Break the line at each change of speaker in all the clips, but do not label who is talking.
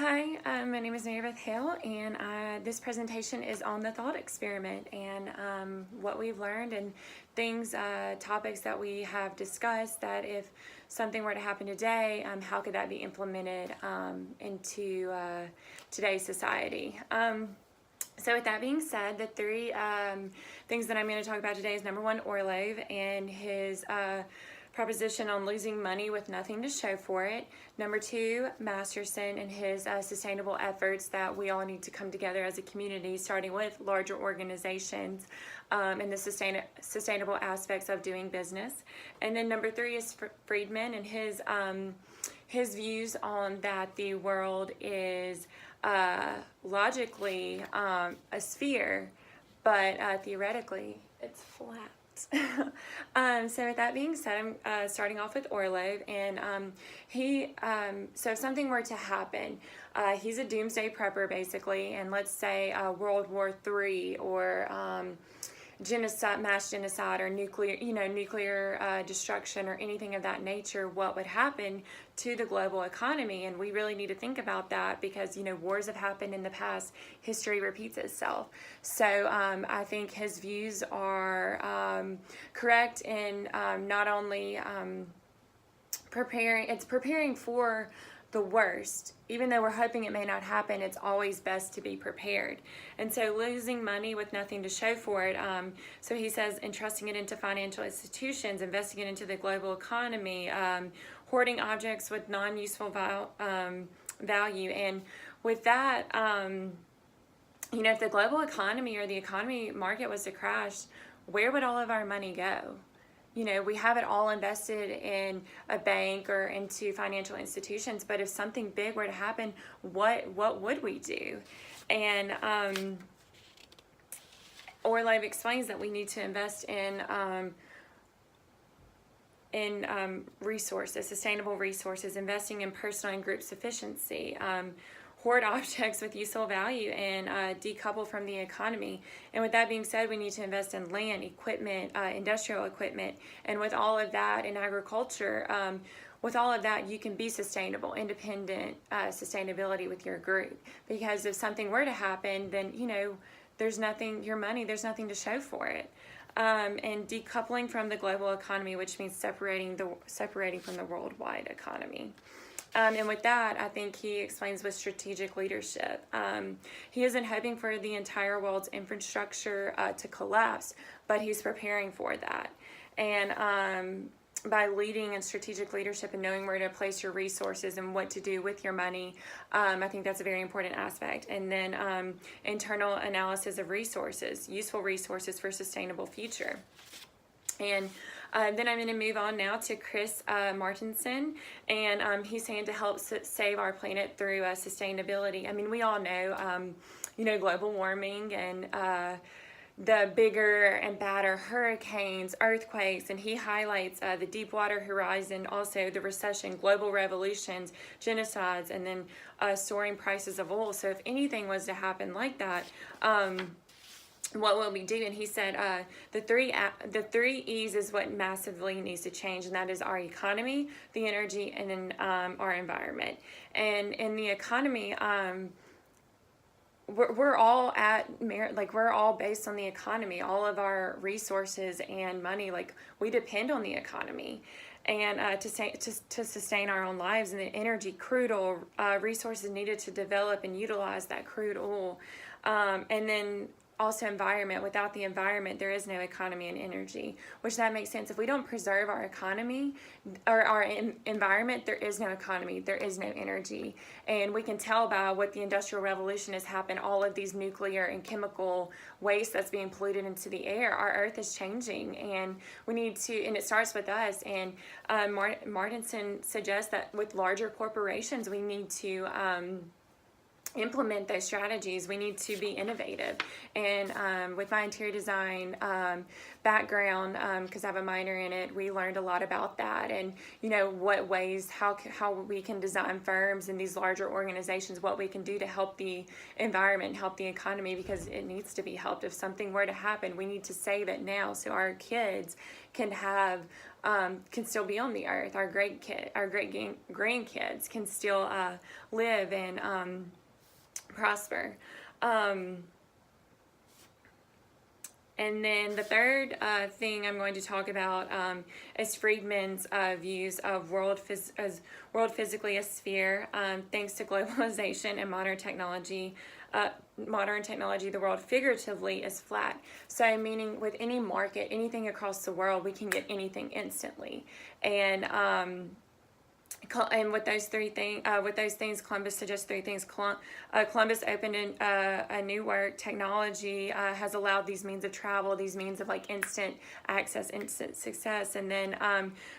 Hi, my name is Mary Beth Hale, and this presentation is on the thought experiment and what we've learned and things, topics that we have discussed that if something were to happen today, how could that be implemented into today's society? So with that being said, the three things that I'm going to talk about today is number one, Orlov and his proposition on losing money with nothing to show for it. Number two, Masterson and his sustainable efforts that we all need to come together as a community, starting with larger organizations and the sustainable aspects of doing business. And then number three is Friedman and his views on that the world is logically a sphere, but theoretically it's flat. So with that being said, I'm starting off with Orlov, and so if something were to happen, he's a doomsday prepper basically, and let's say World War III or genocide, mass genocide, or nuclear destruction, or anything of that nature, what would happen to the global economy? And we really need to think about that because wars have happened in the past. History repeats itself. So I think his views are correct in not only preparing for the worst. Even though we're hoping it may not happen, it's always best to be prepared. And so losing money with nothing to show for it, so he says entrusting it into financial institutions, investing it into the global economy, hoarding objects with non-useful value. And with that, if the global economy or the economy market was to crash, where would all of our money go? We have it all invested in a bank or into financial institutions, but if something big were to happen, what would we do? And Orlov explains that we need to invest in resources, sustainable resources, investing in personal and group sufficiency, hoard objects with useful value, and decouple from the economy. And with that being said, we need to invest in land, equipment, industrial equipment, and with all of that in agriculture, with all of that, you can be sustainable, independent sustainability with your group. Because if something were to happen, then there's nothing, your money, there's nothing to show for it. And decoupling from the global economy, which means separating from the worldwide economy. And with that, I think he explains with strategic leadership. He isn't hoping for the entire world's infrastructure to collapse, but he's preparing for that. And by leading in strategic leadership and knowing where to place your resources and what to do with your money, I think that's a very important aspect. And then internal analysis of resources, useful resources for a sustainable future. And then I'm going to move on now to Chris Martenson, and he's saying to help save our planet through sustainability. I mean, we all know, global warming and the bigger and badder hurricanes, earthquakes, and he highlights the Deepwater Horizon, also the recession, global revolutions, genocides, and then soaring prices of oil. So if anything was to happen like that, what will we do? And he said the three E's is what massively needs to change, and that is our economy, the energy, and then our environment. And in the economy, we're all at merit, like we're all based on the economy. All of our resources and money, like we depend on the economy. And to sustain our own lives, and the energy, crude oil, resources needed to develop and utilize that crude oil, and then also environment. Without the environment, there is no economy and energy, which that makes sense. If we don't preserve our economy or our environment, there is no economy, there is no energy. And we can tell by what the Industrial Revolution has happened, all of these nuclear and chemical waste that's being polluted into the air. Our earth is changing, and we need to, and it starts with us. And Martenson suggests that with larger corporations, we need to implement those strategies. We need to be innovative. And with my interior design background, because I have a minor in it, we learned a lot about that, and what ways, how we can design firms and these larger organizations, what we can do to help the environment, help the economy, because it needs to be helped. If something were to happen, we need to save it now so our kids can have can still be on the earth. Our grandkids can still live and prosper. And then the third thing I'm going to talk about is Friedman's views of world physically a sphere. Thanks to globalization and modern technology, the world figuratively is flat. So meaning with any market, anything across the world, we can get anything instantly. And with those things, Columbus suggests three things. Columbus opened a new work. Technology has allowed these means of travel, these means of like instant access, instant success. And then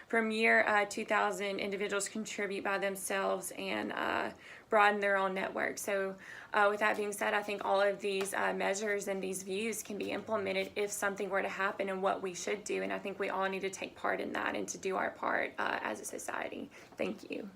from year 2000, individuals contribute by themselves and broaden their own network. So with that being said, I think all of these measures and these views can be implemented if something were to happen, and what we should do. And I think we all need to take part in that and to do our part as a society. Thank you.